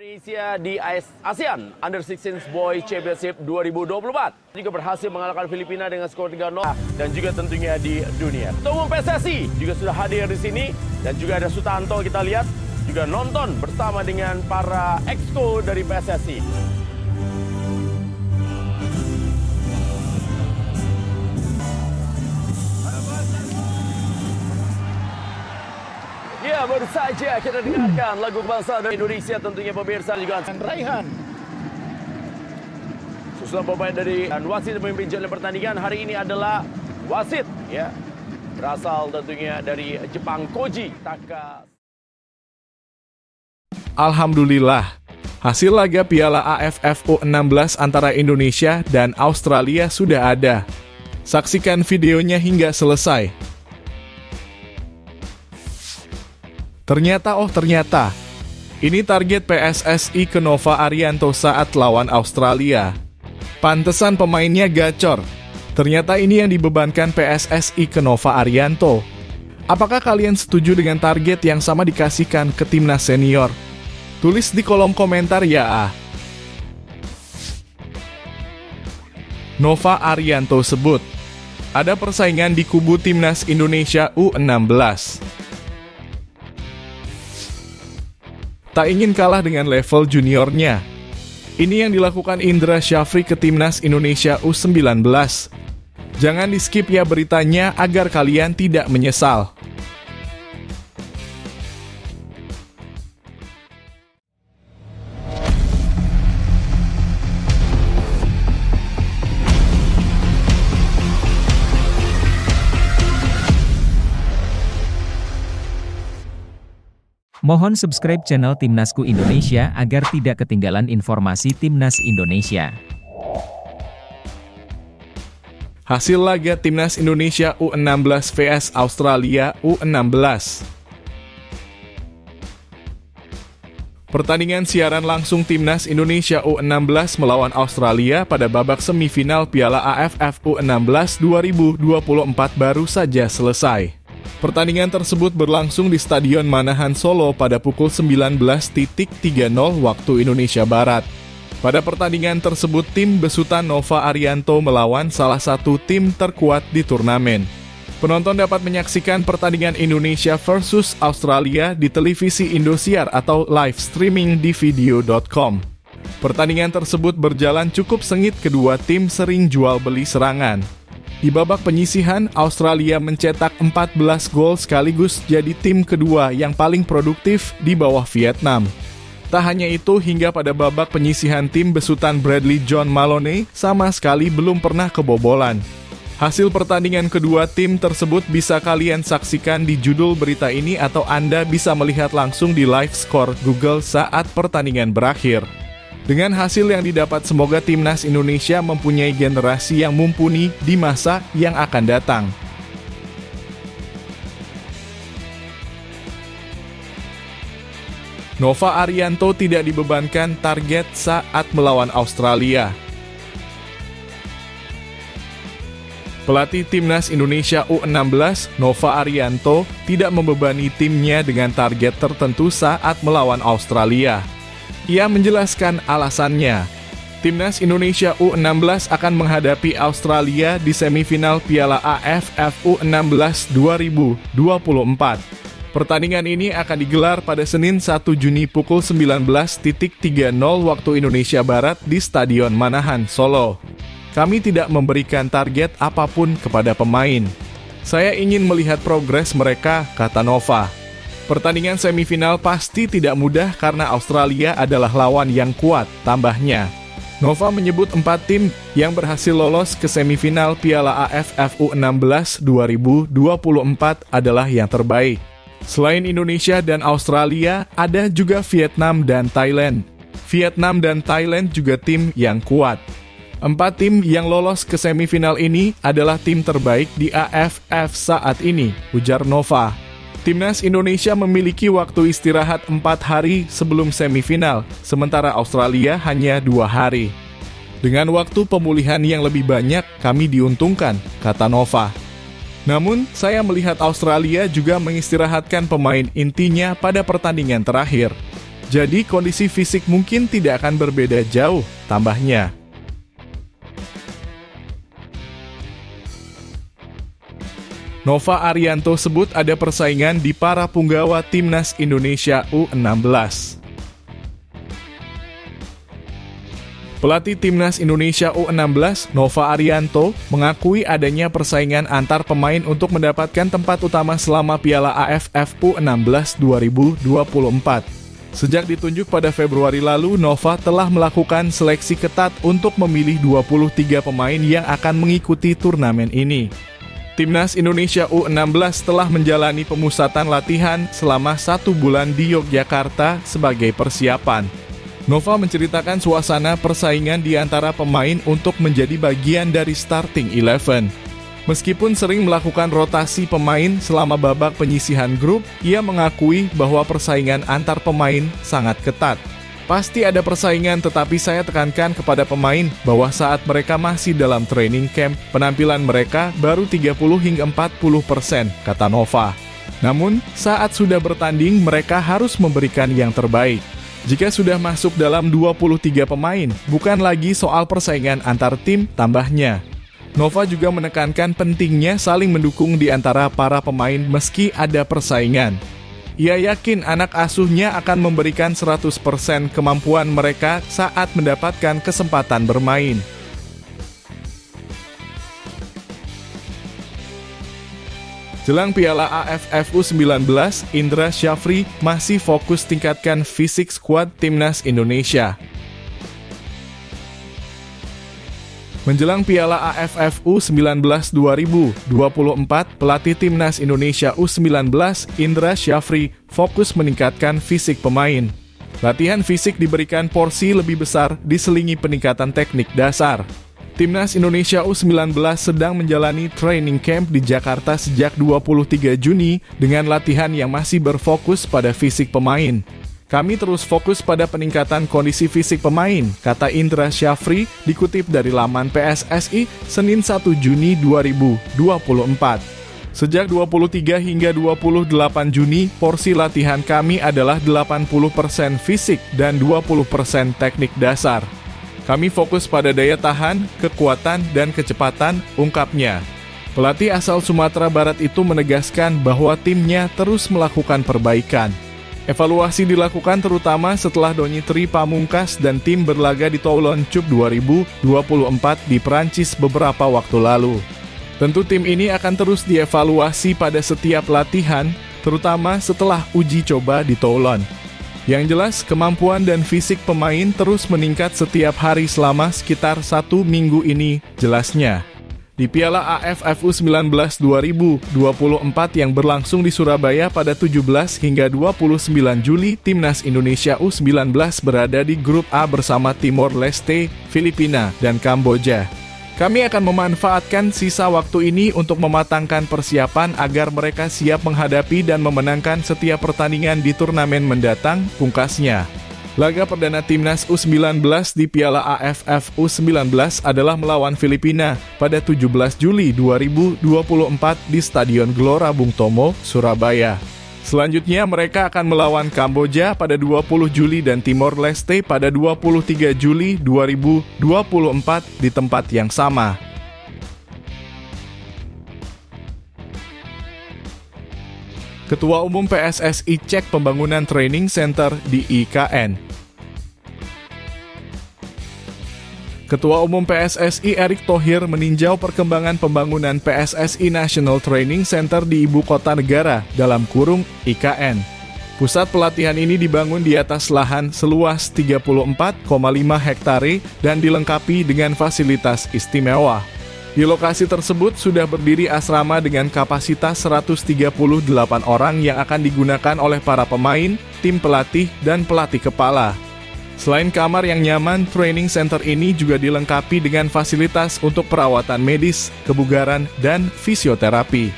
Indonesia di ASEAN Under-16 Boy Championship 2024 juga berhasil mengalahkan Filipina dengan skor 3-0 dan juga tentunya di dunia. Ketua Umum PSSI juga sudah hadir di sini dan juga ada Sutanto, kita lihat juga nonton bersama dengan para exco dari PSSI. Ya, baru saja kita dengarkan lagu kebangsaan dari Indonesia, tentunya pemirsa juga Raihan. Susulan pemain dari dan wasit memimpin jalannya pertandingan hari ini adalah wasit ya. Berasal tentunya dari Jepang, Koji Taka. Alhamdulillah, hasil laga Piala AFF U16 antara Indonesia dan Australia sudah ada. Saksikan videonya hingga selesai. Ternyata, ini target PSSI ke Nova Arianto saat lawan Australia. Pantesan pemainnya gacor. Ternyata ini yang dibebankan PSSI ke Nova Arianto. Apakah kalian setuju dengan target yang sama dikasihkan ke timnas senior? Tulis di kolom komentar ya. Nova Arianto sebut, ada persaingan di kubu timnas Indonesia U16. Tak ingin kalah dengan level juniornya. Ini yang dilakukan Indra Syafri ke timnas Indonesia U19. Jangan di-skip ya beritanya agar kalian tidak menyesal. Mohon subscribe channel Timnasku Indonesia agar tidak ketinggalan informasi Timnas Indonesia. Hasil laga Timnas Indonesia U16 vs Australia U16. Pertandingan siaran langsung Timnas Indonesia U16 melawan Australia pada babak semifinal Piala AFF U16 2024 baru saja selesai. Pertandingan tersebut berlangsung di Stadion Manahan Solo pada pukul 19.30 waktu Indonesia Barat. Pada pertandingan tersebut, tim besutan Nova Arianto melawan salah satu tim terkuat di turnamen. Penonton dapat menyaksikan pertandingan Indonesia versus Australia di televisi Indosiar atau live streaming di video.com. Pertandingan tersebut berjalan cukup sengit, kedua tim sering jual beli serangan. Di babak penyisihan, Australia mencetak 14 gol sekaligus jadi tim kedua yang paling produktif di bawah Vietnam. Tak hanya itu, hingga pada babak penyisihan tim besutan Bradley John Maloney sama sekali belum pernah kebobolan. Hasil pertandingan kedua tim tersebut bisa kalian saksikan di judul berita ini atau Anda bisa melihat langsung di live score Google saat pertandingan berakhir. Dengan hasil yang didapat, semoga timnas Indonesia mempunyai generasi yang mumpuni di masa yang akan datang. Nova Arianto tidak dibebankan target saat melawan Australia. Pelatih timnas Indonesia U16, Nova Arianto, tidak membebani timnya dengan target tertentu saat melawan Australia. Ia menjelaskan alasannya. Timnas Indonesia U16 akan menghadapi Australia di semifinal Piala AFF U16 2024. Pertandingan ini akan digelar pada Senin 1 Juni pukul 19.30 waktu Indonesia Barat di Stadion Manahan, Solo. Kami tidak memberikan target apapun kepada pemain. Saya ingin melihat progres mereka, kata Nova. Pertandingan semifinal pasti tidak mudah karena Australia adalah lawan yang kuat, tambahnya. Nova menyebut 4 tim yang berhasil lolos ke semifinal Piala AFF U16 2024 adalah yang terbaik. Selain Indonesia dan Australia, ada juga Vietnam dan Thailand. Vietnam dan Thailand juga tim yang kuat. 4 tim yang lolos ke semifinal ini adalah tim terbaik di AFF saat ini, ujar Nova. Timnas Indonesia memiliki waktu istirahat 4 hari sebelum semifinal, sementara Australia hanya 2 hari. Dengan waktu pemulihan yang lebih banyak, kami diuntungkan, kata Nova. Namun, saya melihat Australia juga mengistirahatkan pemain intinya pada pertandingan terakhir. Jadi kondisi fisik mungkin tidak akan berbeda jauh, tambahnya. Nova Arianto sebut ada persaingan di para punggawa Timnas Indonesia U16. Pelatih Timnas Indonesia U16, Nova Arianto, mengakui adanya persaingan antar pemain untuk mendapatkan tempat utama selama Piala AFF U16 2024. Sejak ditunjuk pada Februari lalu, Nova telah melakukan seleksi ketat untuk memilih 23 pemain yang akan mengikuti turnamen ini. Timnas Indonesia U16 telah menjalani pemusatan latihan selama 1 bulan di Yogyakarta sebagai persiapan. Nova menceritakan suasana persaingan di antara pemain untuk menjadi bagian dari starting 11. Meskipun sering melakukan rotasi pemain selama babak penyisihan grup, ia mengakui bahwa persaingan antar pemain sangat ketat. Pasti ada persaingan, tetapi saya tekankan kepada pemain bahwa saat mereka masih dalam training camp, penampilan mereka baru 30 hingga 40%, kata Nova. Namun, saat sudah bertanding, mereka harus memberikan yang terbaik. Jika sudah masuk dalam 23 pemain, bukan lagi soal persaingan antar tim, tambahnya. Nova juga menekankan pentingnya saling mendukung di antara para pemain meski ada persaingan. Ia yakin anak asuhnya akan memberikan 100% kemampuan mereka saat mendapatkan kesempatan bermain. Jelang Piala AFF U19, Indra Syafri masih fokus tingkatkan fisik skuad Timnas Indonesia. Menjelang Piala AFF U19 2024, pelatih Timnas Indonesia U19, Indra Syafri, fokus meningkatkan fisik pemain. Latihan fisik diberikan porsi lebih besar diselingi peningkatan teknik dasar. Timnas Indonesia U19 sedang menjalani training camp di Jakarta sejak 23 Juni dengan latihan yang masih berfokus pada fisik pemain. Kami terus fokus pada peningkatan kondisi fisik pemain, kata Indra Syafri, dikutip dari laman PSSI, Senin 1 Juni 2024. Sejak 23 hingga 28 Juni, porsi latihan kami adalah 80% fisik dan 20% teknik dasar. Kami fokus pada daya tahan, kekuatan, dan kecepatan, ungkapnya. Pelatih asal Sumatera Barat itu menegaskan bahwa timnya terus melakukan perbaikan. Evaluasi dilakukan terutama setelah Donny Tri Pamungkas dan tim berlaga di Toulon Cup 2024 di Prancis beberapa waktu lalu. Tentu tim ini akan terus dievaluasi pada setiap latihan, terutama setelah uji coba di Toulon. Yang jelas, kemampuan dan fisik pemain terus meningkat setiap hari selama sekitar 1 minggu ini, jelasnya. Di Piala AFF U19 2024 yang berlangsung di Surabaya pada 17 hingga 29 Juli, Timnas Indonesia U19 berada di grup A bersama Timor Leste, Filipina, dan Kamboja. Kami akan memanfaatkan sisa waktu ini untuk mematangkan persiapan agar mereka siap menghadapi dan memenangkan setiap pertandingan di turnamen mendatang, pungkasnya. Laga perdana Timnas U19 di Piala AFF U19 adalah melawan Filipina pada 17 Juli 2024 di Stadion Gelora Bung Tomo, Surabaya. Selanjutnya mereka akan melawan Kamboja pada 20 Juli dan Timor Leste pada 23 Juli 2024 di tempat yang sama. Ketua Umum PSSI cek pembangunan training center di IKN. Ketua Umum PSSI Erick Thohir meninjau perkembangan pembangunan PSSI National Training Center di Ibu Kota Negara dalam kurung IKN. Pusat pelatihan ini dibangun di atas lahan seluas 34,5 hektare dan dilengkapi dengan fasilitas istimewa. Di lokasi tersebut sudah berdiri asrama dengan kapasitas 138 orang yang akan digunakan oleh para pemain, tim pelatih, dan pelatih kepala. Selain kamar yang nyaman, training center ini juga dilengkapi dengan fasilitas untuk perawatan medis, kebugaran, dan fisioterapi.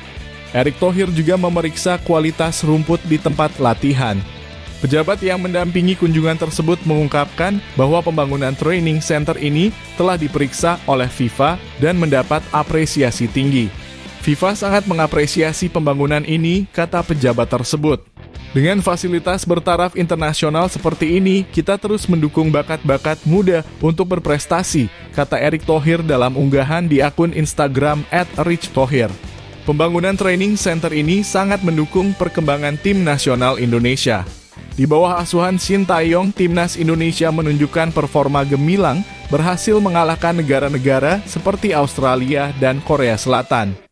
Erick Thohir juga memeriksa kualitas rumput di tempat latihan. Pejabat yang mendampingi kunjungan tersebut mengungkapkan bahwa pembangunan training center ini telah diperiksa oleh FIFA dan mendapat apresiasi tinggi. FIFA sangat mengapresiasi pembangunan ini, kata pejabat tersebut. Dengan fasilitas bertaraf internasional seperti ini, kita terus mendukung bakat-bakat muda untuk berprestasi, kata Erick Thohir dalam unggahan di akun Instagram @richthohir. Pembangunan training center ini sangat mendukung perkembangan tim nasional Indonesia. Di bawah asuhan Shin Tae-yong, timnas Indonesia menunjukkan performa gemilang, berhasil mengalahkan negara-negara seperti Australia dan Korea Selatan.